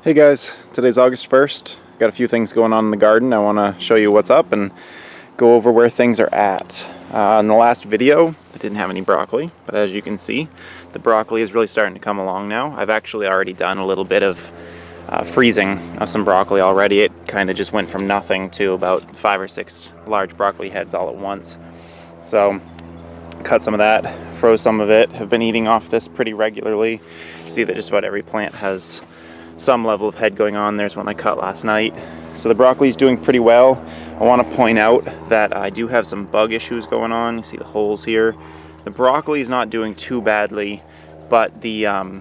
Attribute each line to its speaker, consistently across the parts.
Speaker 1: Hey guys, today's August 1st. Got a few things going on in the garden. I want to show you what's up and go over where things are at. In the last video, I didn't have any broccoli, but as you can see, the broccoli is really starting to come along now. I've actually already done a little bit of freezing of some broccoli already. It kind of just went from nothing to about 5 or 6 large broccoli heads all at once. So, cut some of that, froze some of it, have been eating off this pretty regularly. See that just about every plant has some level of head going on. There's one I cut last night. So the broccoli is doing pretty well. I want to point out that I do have some bug issues going on. You see the holes here. The broccoli is not doing too badly, but the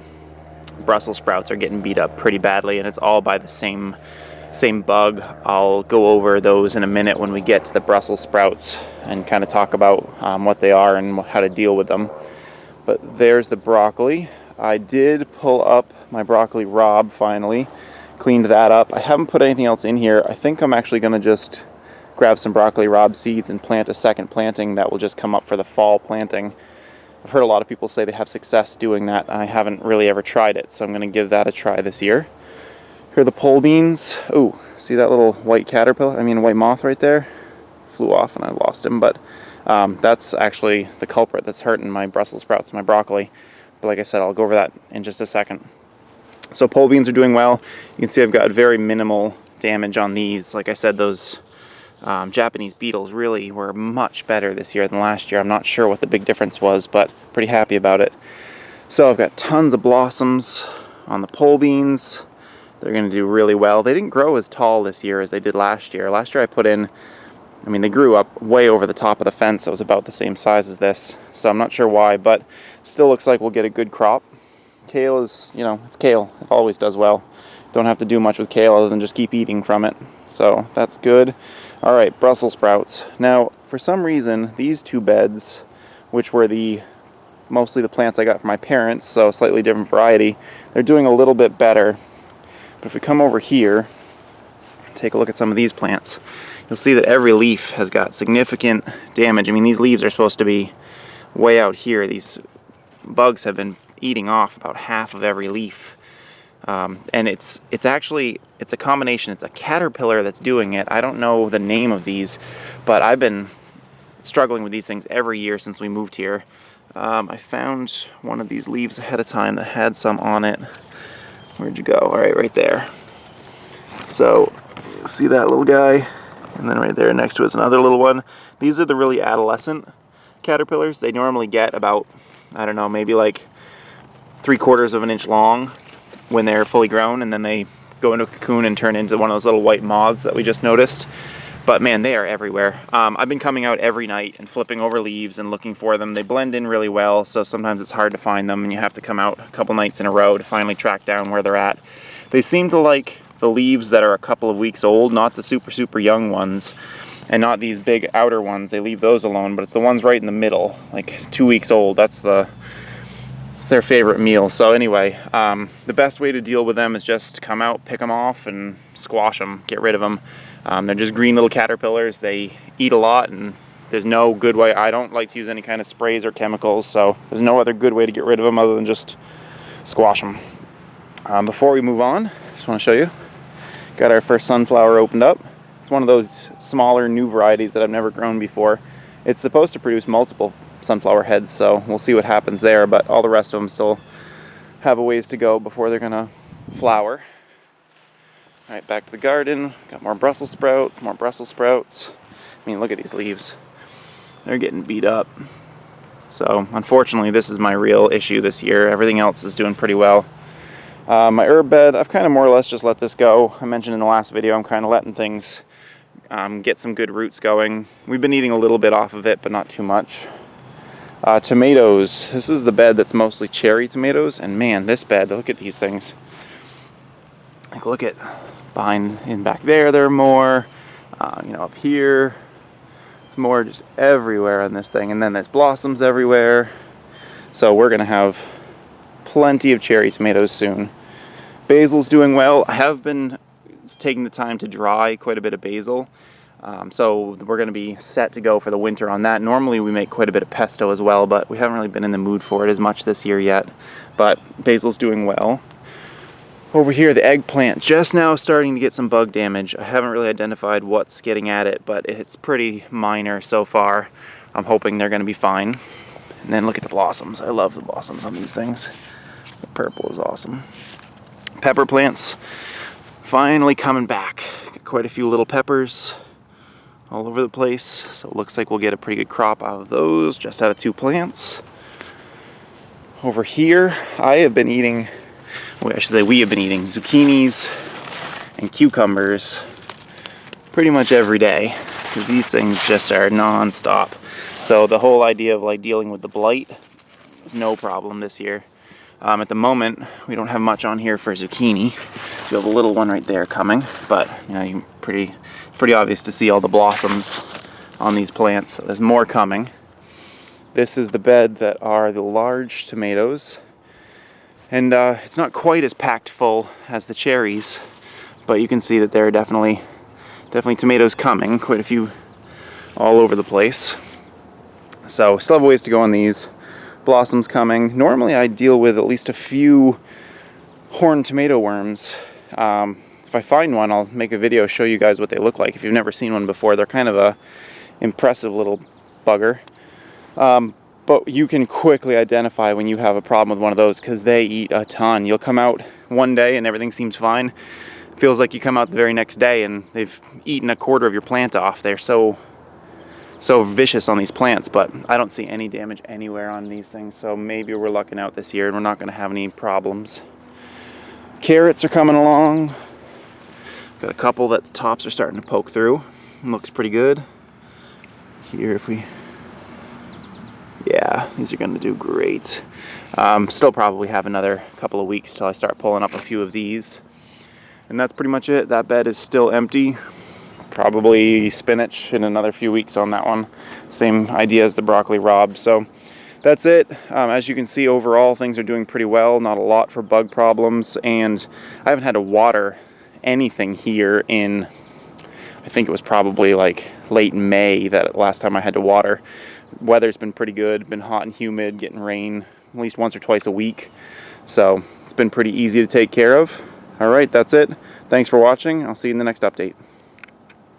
Speaker 1: Brussels sprouts are getting beat up pretty badly, and it's all by the same bug. I'll go over those in a minute when we get to the Brussels sprouts and kind of talk about what they are and how to deal with them. But there's the broccoli. I did pull up my broccoli rabe finally, cleaned that up. I haven't put anything else in here. I think I'm actually going to just grab some broccoli rabe seeds and plant a second planting that will just come up for the fall planting. I've heard a lot of people say they have success doing that. I haven't really ever tried it, so I'm going to give that a try this year. Here are the pole beans. Oh, see that little white white moth right there? Flew off and I lost him, but that's actually the culprit that's hurting my Brussels sprouts, my broccoli. But like I said, I'll go over that in just a second. So pole beans are doing well. You can see I've got very minimal damage on these. Like I said, those Japanese beetles really were much better this year than last year. I'm not sure what the big difference was, but pretty happy about it. So I've got tons of blossoms on the pole beans. They're going to do really well. They didn't grow as tall this year as they did last year. Last year I put in, they grew up way over the top of the fence that was about the same size as this. So I'm not sure why, but still looks like we'll get a good crop. Kale is, it's kale. It always does well. Don't have to do much with kale other than just keep eating from it. So that's good. All right, Brussels sprouts. Now, for some reason, these two beds, which were mostly the plants I got from my parents, so a slightly different variety, they're doing a little bit better. But if we come over here, take a look at some of these plants, you'll see that every leaf has got significant damage. These leaves are supposed to be way out here. These bugs have been eating off about half of every leaf. And it's a combination. It's a caterpillar that's doing it. I don't know the name of these, but I've been struggling with these things every year since we moved here. I found one of these leaves ahead of time that had some on it. Where'd you go? All right, right there. So, see that little guy? And then right there next to it is another little one. These are the really adolescent caterpillars. They normally get about, maybe like 3/4 of an inch long when they're fully grown, and then they go into a cocoon and turn into one of those little white moths that we just noticed. But man, they are everywhere. I've been coming out every night and flipping over leaves and looking for them. They blend in really well, so sometimes it's hard to find them, and you have to come out a couple nights in a row to finally track down where they're at. They seem to like the leaves that are a couple of weeks old, not the super young ones, and not these big outer ones. They leave those alone, but it's the ones right in the middle, like 2 weeks old. It's their favorite meal. So anyway, the best way to deal with them is just come out, pick them off, and squash them, get rid of them. They're just green little caterpillars. They eat a lot, and there's no good way. I don't like to use any kind of sprays or chemicals, so there's no other good way to get rid of them other than just squash them. Before we move on, I just want to show you, got our first sunflower opened up. It's one of those smaller new varieties that I've never grown before. It's supposed to produce multiple sunflower heads, so we'll see what happens there, but all the rest of them still have a ways to go before they're gonna flower. All right, back to the garden. Got more Brussels sprouts, more Brussels sprouts. Look at these leaves. They're getting beat up. So unfortunately, this is my real issue this year. Everything else is doing pretty well. My herb bed, I've kind of more or less just let this go. I mentioned in the last video, I'm kind of letting things get some good roots going. We've been eating a little bit off of it, but not too much. Tomatoes. This is the bed that's mostly cherry tomatoes, and man, this bed, look at these things. Like, look at behind and back there, there are more. Up here, there's more just everywhere on this thing, and then there's blossoms everywhere. So we're gonna have plenty of cherry tomatoes soon. Basil's doing well. I have been taking the time to dry quite a bit of basil. So we're going to be set to go for the winter on that. Normally we make quite a bit of pesto as well, but we haven't really been in the mood for it as much this year yet. But basil's doing well. Over here, the eggplant, just now starting to get some bug damage. I haven't really identified what's getting at it, but it's pretty minor so far. I'm hoping they're gonna be fine. And then look at the blossoms. I love the blossoms on these things. The purple is awesome. Pepper plants, finally coming back. Got quite a few little peppers all over the place. So it looks like we'll get a pretty good crop out of those, just out of 2 plants. Over here, I have been eating, well, I should say we have been eating zucchinis and cucumbers pretty much every day, because these things just are non-stop. So the whole idea of like dealing with the blight is no problem this year. At the moment, we don't have much on here for zucchini. We have a little one right there coming, but you know, it's pretty obvious to see all the blossoms on these plants. So there's more coming. This is the bed that are the large tomatoes, and it's not quite as packed full as the cherries, but you can see that there are definitely tomatoes coming, quite a few all over the place. So still have a ways to go on these. Blossoms coming. Normally I deal with at least a few horned tomato worms. If I find one, I'll make a video, show you guys what they look like. If you've never seen one before, they're kind of a impressive little bugger. But you can quickly identify when you have a problem with one of those, because they eat a ton. You'll come out one day and everything seems fine. Feels like you come out the very next day and they've eaten a quarter of your plant off. They're so vicious on these plants, but I don't see any damage anywhere on these things, so maybe we're lucking out this year and we're not going to have any problems. Carrots are coming along. Got a couple that the tops are starting to poke through. Looks pretty good. Here, if we... yeah, these are going to do great. Still probably have another couple of weeks till I start pulling up a few of these. And that's pretty much it. That bed is still empty. Probably spinach in another few weeks on that one. Same idea as the broccoli rabe. So that's it. As you can see, overall things are doing pretty well. Not a lot for bug problems, and I haven't had to water anything here in, I think it was probably like late May that last time I had to water. Weather's been pretty good, been hot and humid, getting rain at least once or twice a week. So it's been pretty easy to take care of. All right, that's it. Thanks for watching. I'll see you in the next update.